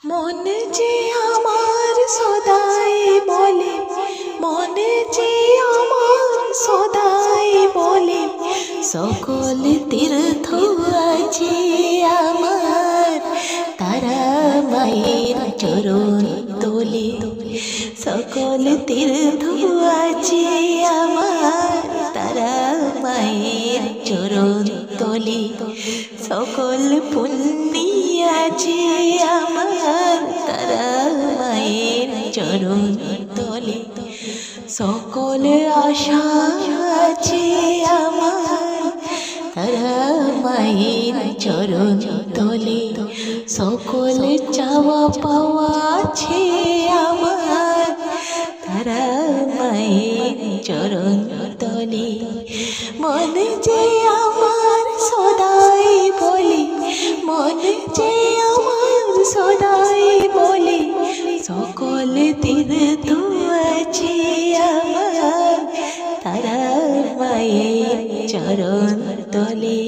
মন যে আমার সদাই বলে, মন যে আমার সদাই বলে, সকল তীর্থ আছে আমার তারা মায়ের চরণ তলে। সকল তীর্থ আছে আমার তারা মায়ের চরণ তলে। সকল পুণ্যি আছে আমার তারা মায়ের চরণ তলে। সকল আশা আছে আমার তারা মায়ের চরণ তলে। সকল চাওয়া পাওয়া আছে আমার তারা মায়ের চরণ তলে। মন যে আমার সদাই বলে, মন যে আমার সদাই বলে, সকল তীর্থ আছে আমার তারা মায়ের চরণ তলে।